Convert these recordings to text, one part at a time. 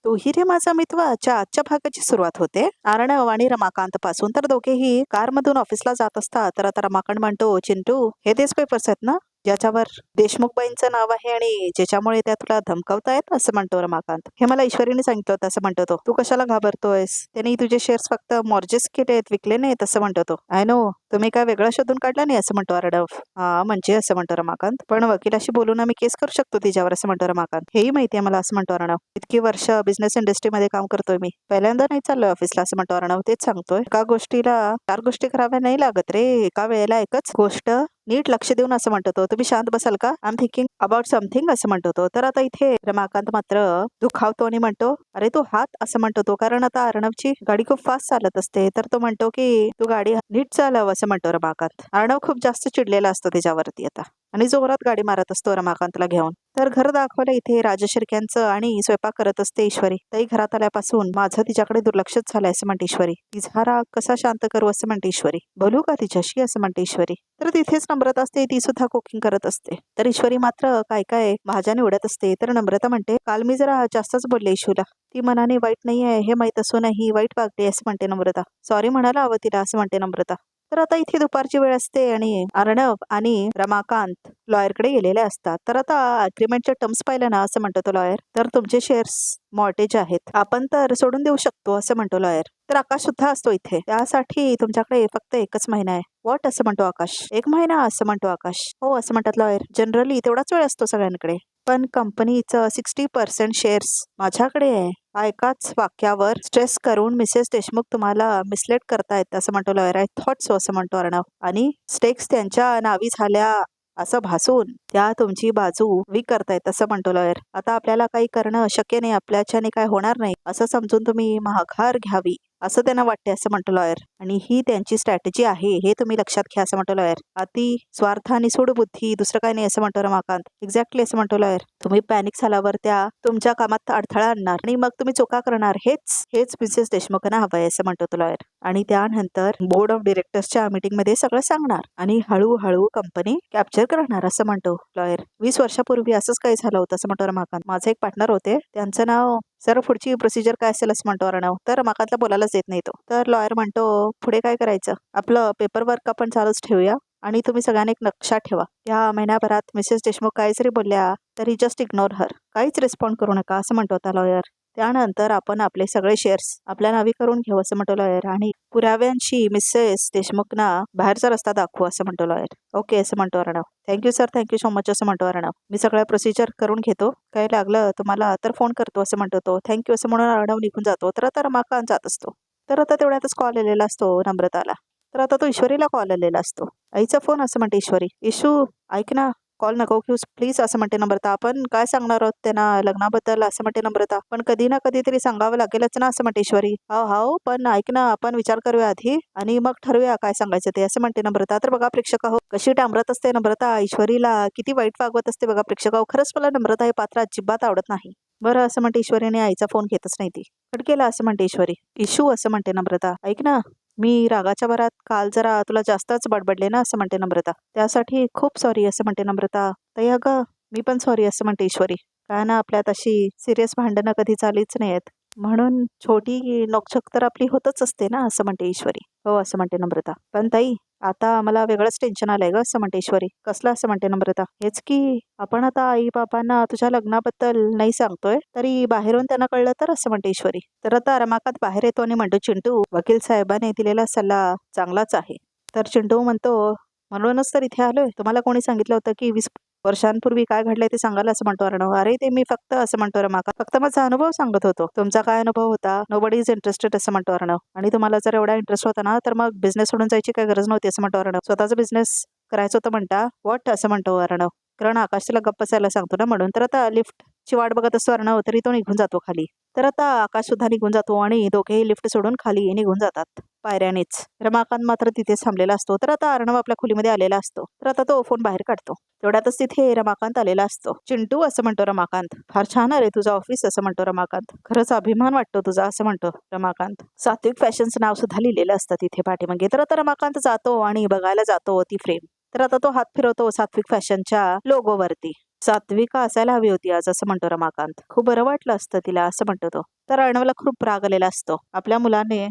तूही रे माझा मित्रच्या आजच्या भागाची सुरुवात होते अर्णव आणि रमाकांत पासून. तर दोघेही कारमधून ऑफिसला जात असतात. तर आता रमाकांत म्हणतो, चिंटू हे तेच पेपर्स आहेत ना ज्याच्यावर देशमुखबाईंचं नाव आहे आणि ज्याच्यामुळे त्या तुला धमकावतायत, असं म्हणतो रमाकांत. हे मला ईश्वरीने सांगितलं होतं, असं म्हणतो तो. तू कशाला घाबरतोयस? त्यांनी तुझे शेअर्स फक्त मॉर्जेस केलेत, विकले नाहीत, असं म्हणतो तो. आय नो, तुम्ही काय वेगळं शोधून काढला नाही, असं म्हणतो अर्णव. हा म्हणजे, असं म्हणतो रमाकांत. पण वकिलाशी बोलून आम्ही केस करू शकतो तिच्यावर, असं म्हणतो रमाकांत. हेही माहिती आहे मला, असं म्हणतो अर्णव. इतकी वर्ष बिझनेस इंडस्ट्रीमध्ये काम करतोय मी, पहिल्यांदा नाही चाललोय ऑफिसला, असं म्हणतो अर्णव. तेच सांगतोय, एका गोष्टीला 4 गोष्टी कराव्या नाही लागत रे, एका वेळेला एकच गोष्ट नीट लक्ष देऊन, असं म्हणतो तो. तुम्ही शांत बसाल का? I am thinking about something, असं म्हणतो तो. तर आता इथे रमाकांत मात्र दुखावतो आणि म्हणतो, अरे तू हात, असं म्हणतो तो. कारण आता अर्णवची गाडी खूप फास्ट चालत असते. तर तो म्हणतो की तू गाडी नीट चालव, असं म्हणतो रमाकांत. अर्णव खूप जास्त चिडलेला असतो त्याच्यावरती आता आणि जोरात गाडी मारत असतो रमाकांतला घेऊन. तर घर दाखवलं इथे राजशिर्क्यांचं आणि स्वयंपाक करत असते ईश्वरी. ताई घरात आल्यापासून माझं तिच्याकडे दुर्लक्षच झालंय, असं म्हणते ईश्वरी. तिचा राग कसा शांत करू, असं म्हणते ईश्वरी. बोलू का तिच्याशी, असं म्हणते ईश्वरी. तर तिथेच नम्रता असते, ती सुद्धा कुकिंग करत असते. तर ईश्वरी मात्र काय काय भाज्या निवडत असते. तर नम्रता म्हणते, काल मी जरा जास्तच बोलले ईशूला. ती मनाने वाईट नाहीये हे माहित असूनही वाईट वागते, असं म्हणते नम्रता. सॉरी म्हणायला हवं तिला, असं म्हणते नम्रता. तर आता इथे दुपारची वेळ असते आणि अर्णव आणि रमाकांत लॉयरकडे गेलेले असतात. तर आता अग्रीमेंटच्या टर्म्स पाहिलं ना, असं म्हणतो तो लॉयर, तर तुमचे शेअर्स मॉर्टेज आहेत, आपण तर सोडून देऊ शकतो, असं म्हणतो लॉयर. तर आकाश सुद्धा असतो इथे. त्यासाठी तुमच्याकडे फक्त 1च महिना आहे. व्हॉट, असं म्हणतो आकाश. 1 महिना, असं म्हणतो आकाश. हो, असं म्हणतात लॉयर. जनरली तेवढाच वेळ असतो सगळ्यांकडे, पण कंपनीचं 60% शेअर्स माझ्याकडे आहे. हा एकाच वाक्यावर स्ट्रेस करून मिसेस देशमुख तुम्हाला मिसलेट करतायत, असं म्हणतो लॉयर. आय थॉट सो, असं म्हणतो अर्णव. आणि स्टेक्स त्यांच्या नावी झाल्या असं भासून त्या तुमची बाजू वीक करतायत, असं म्हणतो लॉयर. आता आपल्याला काही करणं शक्य नाही, आपल्याच्याने काय होणार नाही, असं समजून तुम्ही माघार घ्यावी असं त्यांना वाटते, असं म्हणतो लॉयर. आणि ही त्यांची स्ट्रॅटेजी आहे हे तुम्ही लक्षात घ्या, असं म्हणतो लॉयर. अति स्वार्थ आणि सूडबुद्धी, दुसरं काही नाही, असं म्हणतो रमाकांत. एक्झॅक्टली, असं म्हणतो लॉयर. तुम्ही पॅनिक झाल्यावर त्या तुमच्या कामात अडथळा आणणार आणि मग तुम्ही चुका करणार. हेच हेच मिसेस देशमुखांना हवंय, असं म्हणतो तो लॉयर. आणि त्यानंतर बोर्ड ऑफ डिरेक्टर्सच्या मीटिंगमध्ये सगळं सांगणार आणि हळूहळू कंपनी कॅप्चर करणार, असं म्हणतो लॉयर. 20 वर्षापूर्वी असंच काही झालं होतं, असं म्हणतो रमाकांत. माझे एक पार्टनर होते, त्यांचं नाव. सर पुढची प्रोसिजर काय असेल, असं म्हणतो अर्णव. तर रमाकांतला बोलायलाच येत नाही तो. तर लॉयर म्हणतो, पुढे काय करायचं, आपलं पेपर वर्क आपण चालूच ठेवूया आणि तुम्ही सगळ्यांनी एक नक्षा ठेवा. या महिन्याभरात मिसेस देशमुख काही जरी बोलल्या तरी जस्ट इग्नोर हर, काहीच रिस्पॉन्ड करू नका, असं म्हणतो आता लॉयर. त्यानंतर आपण आपले सगळे शेअर्स आपल्या नावी करून घेऊ, असं म्हणतो लॉयर. आणि पुराव्यांशी मिसेस देशमुखना बाहेरचा रस्ता दाखवू, असं म्हणतो लॉयर. ओके, असं म्हणतो Arnav. Thank you sir, thank you so much, असं म्हणतो अर्णव. मी सगळ्या प्रोसिजर करून घेतो, काय लागलं तुम्हाला तर फोन करतो, असं म्हणतो तो. थँक्यू, असं म्हणून अर्णव निघून जातो. तर आता रमाकांत जात असतो. तर आता तेवढ्यातच कॉल आलेला असतो नम्रताला. तर आता तो ईश्वरीला कॉल आलेला असतो. आईचा फोन, असं म्हणते ईश्वरी. इशू ऐक ना, कॉल नको घेऊस प्लीज, असं म्हणते नम्रता. आपण काय सांगणार आहोत त्यांना लग्नाबद्दल, असं म्हणते नम्रता. पण कधी ना कधीतरी सांगावं लागेलच ना, असं म्हणते ईश्वरी. हो, पण ऐक ना, आपण विचार करूया आधी आणि मग ठरवूया काय सांगायचं ते, असं म्हणते नम्रता. तर बघा प्रेक्षक हो, कशी डांबरत असते नम्रता ईश्वरीला, किती वाईट वागवत असते बघा प्रेक्षक. खरंच मला नम्रता हे पात्र अजिबात आवडत नाही. बरं, असं म्हणते ईश्वरीने आईचा फोन घेतच नाही ती. कट केला, असं म्हणते ईश्वरी. इशू, असं म्हणते नम्रता. ऐक ना, मी रागाच्या भरात काल जरा तुला जास्तच बडबडले ना, असं म्हणते नम्रता. त्यासाठी खूप सॉरी, असं म्हणते नम्रता. ताई अगं, मी पण सॉरी, असं म्हणते ईश्वरी. काय ना, आपल्यात अशी सिरियस भांडणं कधी चालीच नाहीत, म्हणून छोटी नोकझोक तर आपली होतच असते ना, असं म्हणते ईश्वरी. हो, असं म्हणते नम्रता. पण ताई आता मला वेगळंच टेन्शन आलंय ग, असं म्हणते ईश्वरी. कसलं, असं म्हणते नम्रता. हेच की आपण आता आई बाबांना तुझ्या लग्नाबद्दल नाही सांगतोय, तरी बाहेरून त्यांना कळलं तर, असं म्हणते ईश्वरी. तर आता रमाकांत बाहेर येतो आणि म्हणतो, चिंटू वकील साहेबांनी दिलेला सल्ला चांगलाच आहे. तर चिंटू म्हणतो, म्हणूनच तर इथे आलोय. तुम्हाला कोणी सांगितलं होतं की 20 वर्षांपूर्वी काय घडलंय ते सांगायला, असं म्हणतो अर्णव. अरे ते मी फक्त, असं म्हणतो रमाकांत, फक्त माझा अनुभव सांगत होतो. तुमचा काय अनुभव होता? नोबडी इज इंटरेस्टेड, असं म्हणतो अर्णव. आणि तुम्हाला जर एवढा इंटरेस्ट होता ना, तर मग बिझनेस सोडून जायची काय गरज नव्हती, असं म्हणतो अर्णव. स्वतःचा बिझनेस करायचं होतं म्हणता. व्हॉट, असं म्हणतो अर्णव. कारण आकाश तिला गप्प बसायला सांगतो ना, म्हणून. तर आता लिफ्टची वाट बघत असतो अर्णव, तरी तो निघून जातो खाली. तर आता आकाश सुद्धा निघून जातो आणि दोघेही लिफ्ट सोडून खाली निघून जातात पायऱ्यानेच. रमाकांत मात्र तिथेच थांबलेला असतो. तर आता अर्णव आपल्या खोलीमध्ये आलेला असतो. तर आता तो फोन बाहेर काढतो. तेवढ्यातच तिथे रमाकांत आलेला असतो. चिंटू, असं म्हणतो रमाकांत. फार छान आहे तुझं ऑफिस, असं म्हणतो रमाकांत. खरंच अभिमान वाटतो तुझा, असं म्हणतो रमाकांत. सात्विक फॅशनचं नाव सुद्धा लिहिलेलं असतं तिथे पाठीमागे. तर आता रमाकांत जातो आणि बघायला जातो ती फ्रेम. तर आता तो हात फिरवतो सात्विक फॅशनच्या लोगोवरती. सात्विका असायला हवी होती आज, असं म्हणतो रमाकांत. खूप बरं वाटलं असतं तिला, असं म्हणतो तो. तर अर्णवला खूप राग आलेला असतो. आपल्या मुलाने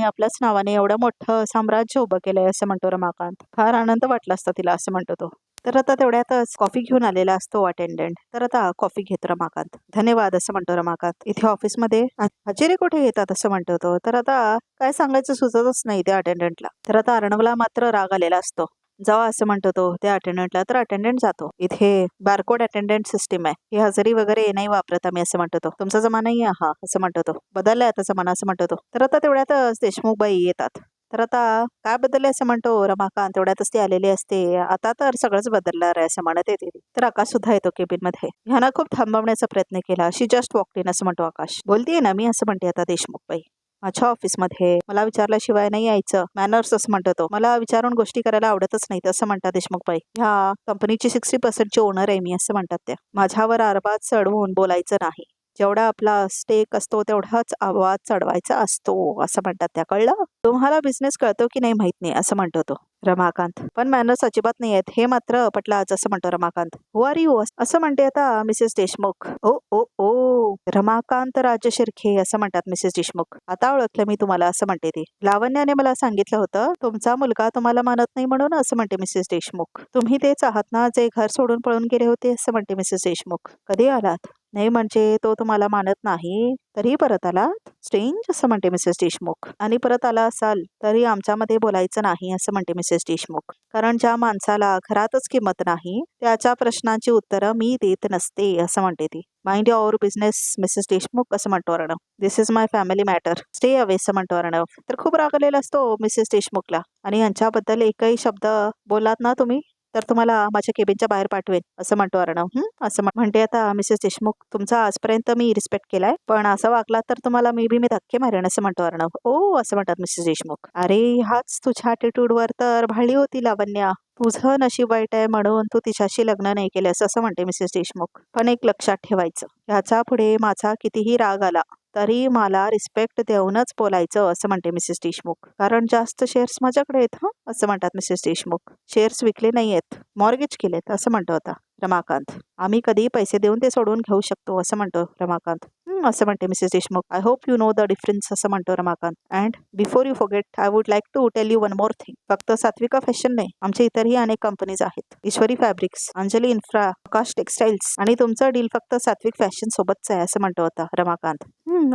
आपल्याच नावाने एवढं मोठं साम्राज्य उभं केलंय, असं म्हणतो रमाकांत. फार आनंद वाटला असता तिला, असं म्हणतो तो. तर आता तेवढ्यातच कॉफी घेऊन आलेला असतो अटेंडंट. तर आता कॉफी घेतो रमाकांत. धन्यवाद, असं म्हणतो रमाकांत. इथे ऑफिसमध्ये हजेरी कुठे घेतात, असं म्हणतो तो. तर आता काय सांगायचं सुचतच नाही त्या अटेंडंटला. तर आता अर्णवला मात्र राग आलेला असतो. जावा, असं म्हणतो तो त्या अटेंडंटला. तर अटेंडंट जातो. इथे बारकोड अटेंडंट सिस्टीम आहे, ही हजेरी वगैरे नाही वापरत आम्ही, असं म्हणतो तो. तुमचा जमाना नाही हा, असं म्हणतो तो. बदललाय आता जमाना, असं म्हणतो तो. तर आता तेवढ्यातच देशमुख बाई येतात. तर आता काय बदलले, असं म्हणतो रमाकांत. तेवढ्यातच ती आलेली असते. आता तर सगळंच बदलणार आहे, असं म्हणत येते ती. तर आकाश सुद्धा येतो केबिन मध्ये. ह्यानं खूप थांबवण्याचा प्रयत्न केला. शी जस्ट वॉक इन, असं म्हणतो आकाश. बोलतीये ना मी, असं म्हणते आता देशमुख बाई. माझ्या ऑफिसमध्ये मला विचारल्याशिवाय नाही यायचं, मॅनर्स, असं म्हणतो तो. मला विचारून गोष्टी करायला आवडतच नाही, असं म्हणतात देशमुख बाई. ह्या कंपनीची 60% ओनर आहे मी, असं म्हणतात त्या. माझ्यावर आवाज चढवून बोलायचं नाही. जेवढा आपला स्टेक असतो तेवढाच आवाज चढवायचा असतो, असं म्हणतात त्या. कळलं? तुम्हाला बिझनेस कळतो की नाही माहित नाही, असं म्हणतो तो रमाकांत. पण मॅनर्स अजिबात नाही आहेत, हे मात्र पटलं आज, असं म्हणतो रमाकांत. हु आर यू, असं म्हणते आता मिसेस देशमुख. ओ ओ ओ रमाकांत राजशिर्के, असं म्हणतात मिसेस देशमुख. आता ओळखलं मी तुम्हाला, असं म्हणते ती. लावण्याने मला सांगितलं होतं तुमचा मुलगा तुम्हाला मानत नाही म्हणून, असं म्हणते मिसेस देशमुख. तुम्ही तेच आहात ना जे घर सोडून पळून गेले होते, असं म्हणते मिसेस देशमुख. कधी आलात? नाही म्हणजे तो तुम्हाला मानत नाही तरी परत आलात? स्ट्रेंज, असं म्हणते मिसेस देशमुख. आणि परत आला असाल तरी आमच्यामध्ये बोलायचं नाही, असं म्हणते मिसेस देशमुख. कारण ज्या माणसाला घरातच किंमत नाही त्याच्या प्रश्नांची उत्तरं मी देत नसते, असं म्हणते ती. Mind your business Mrs Deshmukh, असं म्हणतो Arnav. This is my family matter, stay away, असं म्हणतो अर्णव. तर खूप राग आलेला असतो मिसेस देशमुखला. आणि यांच्याबद्दल एकही शब्द बोललात ना तुम्ही तर तुम्हाला माझ्या केबिनच्या बाहेर पाठवेन, असं म्हणतो अर्णव. असं म्हणते आता मिसेस देशमुख. तुमचा आजपर्यंत मी रिस्पेक्ट केलाय, पण असं वागला तर तुम्हाला मी धक्के मारेन, असं म्हणतो अर्णव. ओ, असं म्हणतात मिसेस देशमुख. अरे हाच तुझ्या ॲटिट्यूडवर तर भाळली होती लावण्या. तुझं नशीब वाईट आहे म्हणून तू तिच्याशी लग्न नाही केलंस, असं म्हणते मिसेस देशमुख. पण एक लक्षात ठेवायचं, ह्याच्या पुढे माझा कितीही राग आला तरी मला रिस्पेक्ट देऊनच बोलायचं, असं म्हणते मिसेस देशमुख. कारण जास्त शेअर्स माझ्याकडे आहेत, असं म्हणतात मिसेस देशमुख. शेअर्स विकले नाही आहेत, मॉर्गेज केलेत, असं म्हणतो आता रमाकांत. आम्ही कधी पैसे देऊन ते सोडून घेऊ शकतो, असं म्हणतो रमाकांत. असं म्हणते Mrs Deshmukh. I hope you know the difference, असं म्हणतो Ramakant. And before you forget I would like to tell you one more thing. फक्त सात्विका फॅशन नाही, आमच्या इतरही अनेक कंपनीज आहेत. Ishwari fabrics, Anjali infra, Aakash textiles आणि तुमचं डील फक्त सात्विक फॅशन सोबतच आहे, असं म्हणतो आता रमाकांत.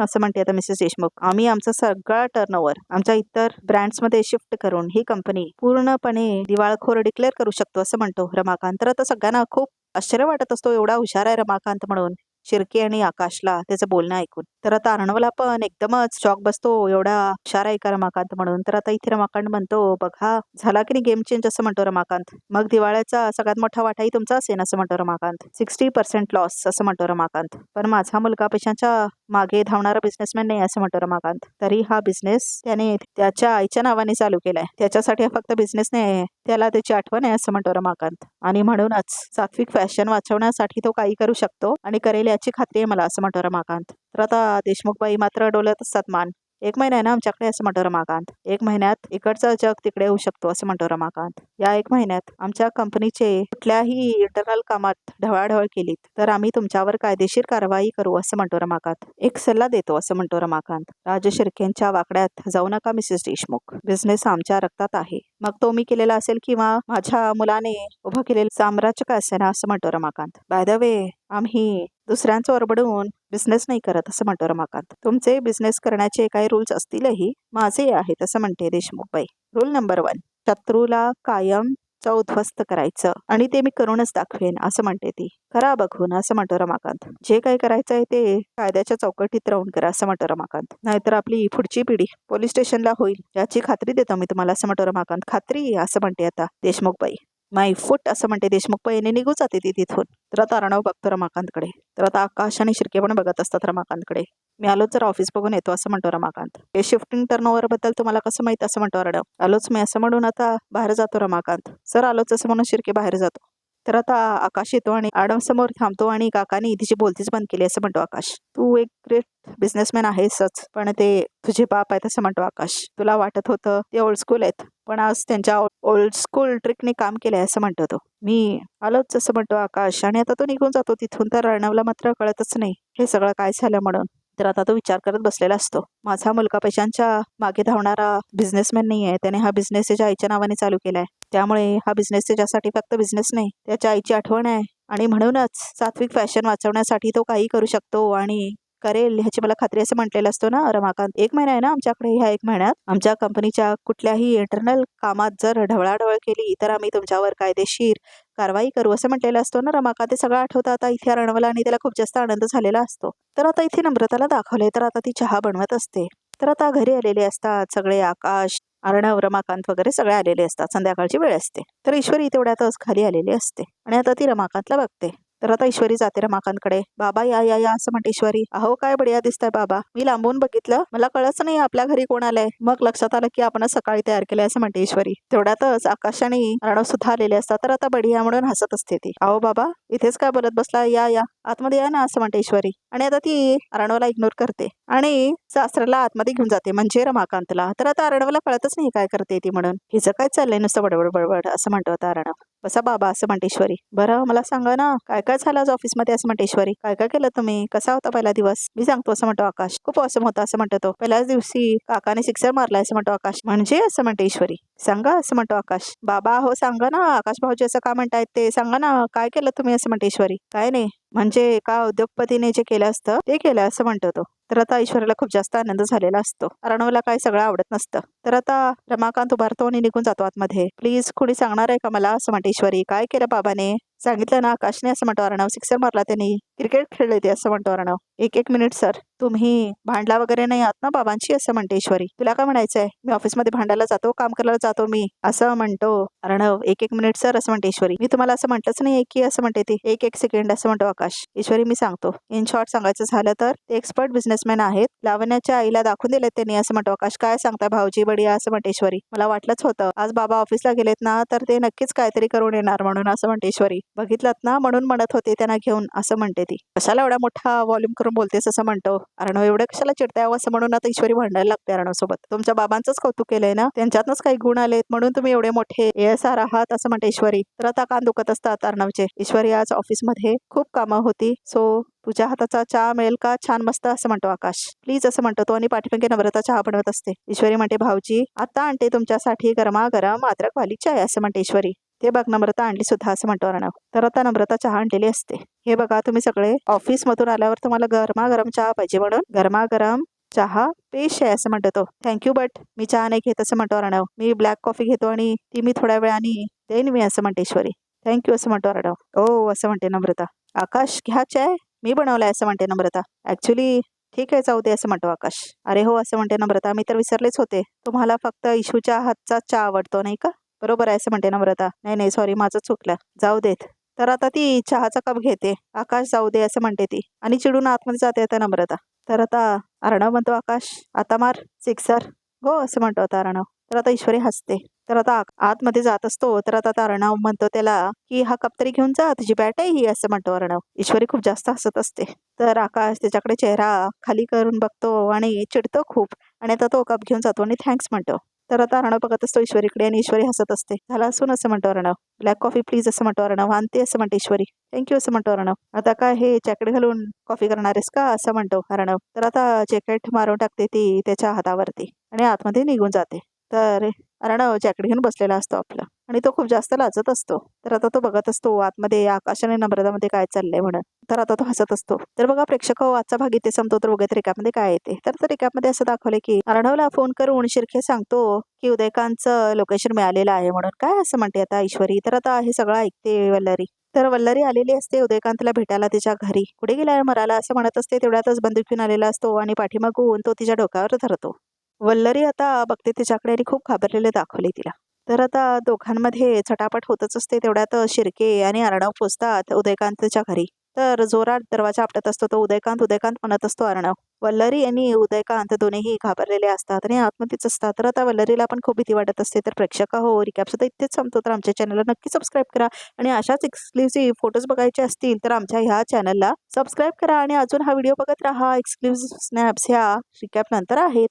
असं म्हणते आता मिसेस देशमुख. आम्ही आमचा सगळा टर्नओव्हर आमच्या इतर ब्रँड्समध्ये शिफ्ट करून ही कंपनी पूर्णपणे दिवाळखोर डिक्लेअर करू शकतो, असं म्हणतो रमाकांत. तर आता सगळ्यांना खूप आश्चर्य वाटत असतो, एवढा हुशार आहे रमाकांत म्हणून शिर्के आणि आकाशला त्याचं बोलणं ऐकून. तर आता अर्णवला पण एकदमच शॉक बसतो, एवढा हुशार आहे का रमाकांत म्हणून. तर आता इथे रमाकांत म्हणतो, बघा झाला की नाही गेम चेंज, असं म्हणतो रमाकांत. मग दिवाळ्याचा सगळ्यात मोठा वाटाही तुमचा असेल, असं म्हणतो रमाकांत. 60% लॉस, असं म्हणतो रमाकांत. पण माझा मुलगा पैशांच्या मागे धावणारा बिझनेसमॅन नाही, असं म्हणतो रमाकांत. तरी हा बिझनेस त्याने त्याच्या आईच्या नावाने चालू केलाय, त्याच्यासाठी हा फक्त बिझनेस नाही, त्याला त्याची आठवण आहे, असं म्हणतो रमाकांत. आणि म्हणूनच सात्विक फॅशन वाचवण्यासाठी तो काही करू शकतो आणि करेल याची खात्री आहे मला, असं म्हणतो रमाकांत. तर आता देशमुखबाई मात्र डोलत असतात मान. 1 महिना आहे ना आमच्याकडे, असं म्हणतो रमाकांत. 1 महिन्यात इकडचं जग तिकडे होऊ शकतो, असं म्हणतो रमाकांत. या 1 महिन्यात आमच्या कंपनीचे कुठल्याही इंटरनल कामात ढवळाढवळ केलीत तर आम्ही तुमच्यावर कायदेशीर कारवाई करू, असं म्हणतो रमाकांत. एक सल्ला देतो, असं म्हणतो रमाकांत. राजशिर्केंच्या वाकड्यात जाऊ नका मिसेस देशमुख. बिझनेस आमच्या रक्तात आहे, मग तो मी केलेला असेल किंवा माझ्या मुलाने उभं केलेलं साम्राज्य काय असेल ना, असं म्हणतो रमाकांत. बाय द वे, आम्ही दुसऱ्यांचं ओरबडून बिझनेस नाही करत, असं म्हणतो रमाकांत. तुमचे बिझनेस करण्याचे काही रूल्स असतीलही, माझे आहेत, असं म्हणते देशमुखबाई. रूल नंबर 1, शत्रूला कायम उद्ध्वस्त करायचं आणि ते मी करूनच दाखवेन, असं म्हणते ती. करा बघून, असं म्हणतो रमाकांत. जे काही करायचंय ते कायद्याच्या चौकटीत राहून करा, असं म्हणतो रमाकांत. नाहीतर आपली पुढची पिढी पोलीस स्टेशनला होईल याची खात्री देतो मी तुम्हाला, असं म्हणतो रमाकांत. खात्री, असं म्हणते आता देशमुखबाई. माय फूट, असं म्हणते देशमुखबाईने. निघून जाते ती तिथून. तर आता अर्णव बघतो रमाकांतकडे. तर आता आकाश आणि शिर्के पण बघत असतात रमाकांतकडे. मी आलोच जर ऑफिस बघून येतो, असं म्हणतो रमाकांत. हे शिफ्टिंग टर्नओव्हर बद्दल तुम्हाला कसं माहित, असं म्हणतो अर्णव. आलोच मी, असं म्हणून आता बाहेर जातो रमाकांत. सर आलोच, असं म्हणून शिर्के बाहेर जातो. तर आता आकाश येतो आणि अर्णव समोर थांबतो आणि काकानी तिची बोलतीच बंद केली असं म्हणतो आकाश. तू एक ग्रेट बिझनेसमॅन आहेसच, पण ते तुझे बाप आहेत असं म्हणतो आकाश. तुला वाटत होतं ते ओल्ड स्कूल आहेत, पण आज त्यांच्या ओल्ड स्कूल ट्रिकने काम केलंय असं म्हणतो तो. मी आलोच असं म्हणतो आकाश आणि आता तो निघून जातो तिथून. तर अर्णवला मात्र कळतच नाही हे सगळं काय झालं म्हणून. तर आता तो विचार करत बसलेला असतो. माझा मुलगा पैशांच्या मागे धावणारा बिझनेसमॅन नाही आहे. त्याने हा बिझनेस त्याच्या आईच्या नावाने चालू केलाय. त्यामुळे हा बिझनेस त्याच्यासाठी फक्त बिझनेस नाही, त्याच्या आईची आठवण आहे. आणि म्हणूनच सात्विक फॅशन वाचवण्यासाठी तो काही करू शकतो आणि करेल ह्याची मला खात्री असं म्हटलेलं असतो ना रमाकांत. 1 महिना आहे ना आमच्याकडे. ह्या 1 महिन्यात आमच्या कंपनीच्या कुठल्याही इंटरनल कामात जर ढवळाढवळ केली तर आम्ही तुमच्यावर कायदेशीर कारवाई करू असं म्हटलेलं असतो ना रमाकांत. ते सगळं आठवतं आता इथे अर्णवला आणि त्याला खूप जास्त आनंद झालेला असतो. तर आता इथे नम्रताला दाखवले तर आता ती चहा बनवत असते. तर आता घरी आलेले असतात सगळे. आकाश, अर्णव, रमाकांत वगैरे सगळे आलेले असतात. संध्याकाळची वेळ असते. तर ईश्वरी तेवढ्यातच खाली आलेली असते आणि आता ती रमाकांतला बघते. तर आता ईश्वरी जाते रमाकांतकडे. बाबा या या या असं म्हणते ईश्वरी. अहो काय बढिया दिसतंय बाबा. मी लांबून बघितलं, मला कळच नाही आपल्या घरी कोण आलंय. मग लक्षात आलं की आपण सकाळी तयार केलंय असं म्हणते ईश्वरी. तेवढ्यातच आकाश आणि अर्णव सुद्धा आलेले असतात. तर आता बढिया म्हणून हसत असते ती. अहो बाबा इथेच काय बोलत बसला, या या आतमध्ये या ना असं म्हणते ईश्वरी. आणि आता ती अर्णवला इग्नोर करते आणि सासऱ्याला आतमध्ये घेऊन जाते, म्हणजे रमाकांतला. तर आता अर्णवला कळतच नाही काय करते ती म्हणून. हिचं काय चाललंय नुसतं बडबड बडबड असं म्हणतो आता अर्णव. बसा बाबा असं म्हणते ईश्वरी. बरं मला सांगा ना काय काय झालं आज ऑफिसमध्ये असं म्हणते ईश्वरी. काय काय केलं तुम्ही, कसा होता पहिला दिवस. मी सांगतो असं म्हणतो आकाश. खूप ऑसम होता असं म्हणतो तो. पहिल्याच दिवशी काकाने सिक्सर मारलाय असं म्हणतो आकाश. म्हणजे असं म्हणते ईश्वरी. सांगा असं म्हणतो आकाश. बाबा हो सांगा ना, आकाश भाऊजी असं का म्हणतायत ते सांगा ना, काय केलं तुम्ही असं म्हणते ईश्वरी. काय नाही म्हणजे एका उद्योगपतीने जे केलं असतं ते केलं असं म्हणतो तो. तर आता ईश्वरीला खूप जास्त आनंद झालेला असतो. अर्णवला काय सगळं आवडत नसतं. तर आता रमाकांत उभारतो आणि निघून जातो आतमध्ये. प्लीज कोणी सांगणार आहे का मला असं म्हणते ईश्वरी. काय केलं बाबाने. सांगितलं ना आकाशने असं म्हणतो अर्णव. सिक्सर मारला त्यांनी, क्रिकेट खेळले ते असं म्हणतो अर्णव. एक मिनिट सर, तुम्ही भांडला वगैरे नाही आहात ना बाबांशी असं म्हणते ईश्वरी. तुला काय म्हणायचंय, मी ऑफिसमध्ये भांडायला जातो, काम करायला जातो मी असं म्हणतो अर्णव. एक मिनिट सर असं म्हणते ईश्वरी. मी तुम्हाला असं म्हटलंच नाही की असं म्हणते ती. एक सेकंड असं म्हणतो आकाश. ईश्वरी मी सांगतो. इन शॉर्ट सांगायचं झालं तर ते एक्सपर्ट बिझनेसमॅन आहेत. लावण्याच्या आईला दाखवून दिलेत त्यांनी असं म्हणतो आकाश. काय सांगताय भाऊजी बढिया असं म्हणते ईश्वरी. मला वाटलंच होतं आज बाबा ऑफिसला गेलेत ना तर ते नक्कीच काहीतरी करून येणार म्हणून असं म्हणते ईश्वरी. बघितलं ना म्हणून म्हणत होते त्यांना घेऊन असं म्हणते ती. कशाला एवढा मोठा व्हॉल्यूम करून बोलतेस असं म्हणतो अर्णव. एवढं कशाला चिडताय असं म्हणून आता ईश्वरी भांडायला लागते अर्णव सोबत. तुमच्या बाबांचंच कौतुक केलंय ना, त्यांच्यातच काही गुण आलेत म्हणून तुम्ही एवढे मोठे ASR आहात असं म्हणते ईश्वरी. तर आता कान दुखत असतात अर्णवचे. ईश्वरी आज ऑफिसमध्ये खूप कामं होती, सो तुझ्या हाताचा चहा मिळेल का छान मस्त असं म्हणतो आकाश. प्लीज असं म्हणतो तो आणि पाठीमागे नम्रता चहा बनवत असते. ईश्वरी म्हणते भाऊजी आता आणते तुमच्यासाठी गरमागरम अद्रक वाली चाय असं म्हणते ईश्वरी. ते बघ नम्रता आणली सुद्धा असं म्हणतो अर्णव. तर आता नम्रता चहा आणलेली असते. हे बघा तुम्ही सगळे ऑफिसमधून आल्यावर तुम्हाला गरमागरम चहा पाहिजे म्हणून गरमागरम चहा पेश आहे असं म्हणतो तो. थँक्यू बट मी चहा नाही घेत असं म्हणतो अर्णव. मी ब्लॅक कॉफी घेतो आणि ती मी थोड्या वेळाने देईन मी असं म्हणते ईश्वरी. थँक्यू असं म्हणतो अर्णव. ओ असं म्हणते नम्रता. आकाश घ्या चाय, मी बनवलाय असं म्हणते नम्रता. ऍक्च्युली ठीक आहे जाऊ दे असं म्हणतो आकाश. अरे हो असं म्हणते नम्रता. मी तर विसरलेच होते, तुम्हाला फक्त इशूच्या हातचा चहा आवडतो नाही का. बरोबर आहे असं म्हणते नम्रता. नाही नाही सॉरी माझं चुकलं, जाऊ देत. तर आता ती चहाचा कप घेते. आकाश जाऊ दे असं म्हणते ती आणि चिडून आतमध्ये जाते आता नम्रता. तर आता अर्णव म्हणतो आकाश आता मार सिक्सर. हो असं म्हणतो आता अर्णव. तर आता ईश्वरी हसते. तर आता आतमध्ये जात असतो. तर आता अर्णव म्हणतो त्याला की हा कप तरी घेऊन जा, तुझी बॅट आहे ही असं म्हणतो अर्णव. ईश्वरी खूप जास्त हसत असते. तर आकाश त्याच्याकडे चेहरा खाली करून बघतो आणि चिडतो खूप आणि आता तो कप घेऊन जातो आणि थँक्स म्हणतो. तर आता अर्णव बघत असतो ईश्वरीकडे आणि ईश्वरी हसत असते. झाला असून असं म्हणतो अर्णव. ब्लॅक कॉफी प्लीज असं म्हणतो अर्णव. आणते असं म्हणते ईश्वरी. थँक्यू असं म्हणतो अर्णव. आता काय हे जॅकेट घालून कॉफी करणार आहेस का असं म्हणतो अर्णव. तर आता जॅकेट मारून टाकते ती त्याच्या हातावरती आणि आतमध्ये निघून जाते. तर अर्णव जॅकेट घेऊन बसलेला असतो आपलं आणि तो खूप जास्त लाजत असतो. तर आता तो बघत असतो आतमध्ये आकाश आणि नम्रतामध्ये काय चाललंय म्हणून. तर आता तो हसत असतो. तर बघा प्रेक्षक हो, आजचा भाग इथे संपतो. तर बघत रिकामध्ये काय येते. तर रिकामध्ये असं दाखवले की अर्णवला फोन करून शिर्के सांगतो की उदयकांचं लोकेशन मिळालेलं आहे म्हणून. काय असं म्हणते आता ईश्वरी. तर आता हे सगळं ऐकते वल्लरी. तर वल्लरी आलेली असते उदयकांतला भेटायला तिच्या घरी. कुठे गेलाय मराला असं म्हणत असते. तेवढ्यातच बंदूक घेऊन आलेला असतो आणि पाठीमागून तो तिच्या डोक्यावर धरतो. वल्लरी आता बघते तिच्याकडे आणि खूप घाबरलेले दाखवले तिला. तर आता दोघांमध्ये झटापट होतच असते. तेवढ्यात शिर्के आणि अर्णव पोचतात उदयकांतच्या घरी. तर जोरात दरवाजा आपटत असतो तो उदयकांत. उदयकांत म्हणत असतो अर्णव. वल्लरी आणि उदयकांत दोन्हीही घाबरलेले असतात आणि आतमध्येच असतात. तर आता वल्लरीला पण खूप भीती वाटत असते. तर प्रेक्षक हो, रिकॅप सुद्धा इथेच संपतो. तर आमच्या चॅनलला नक्की सबस्क्राईब करा आणि अशाच एक्सक्लुझिव्ह फोटोज बघायचे असतील तर आमच्या ह्या चॅनलला सबस्क्राईब करा आणि अजून हा व्हिडिओ बघत राहा. एक्सक्लुझिव्ह स्नॅप्स ह्या रिकॅप नंतर आहेत.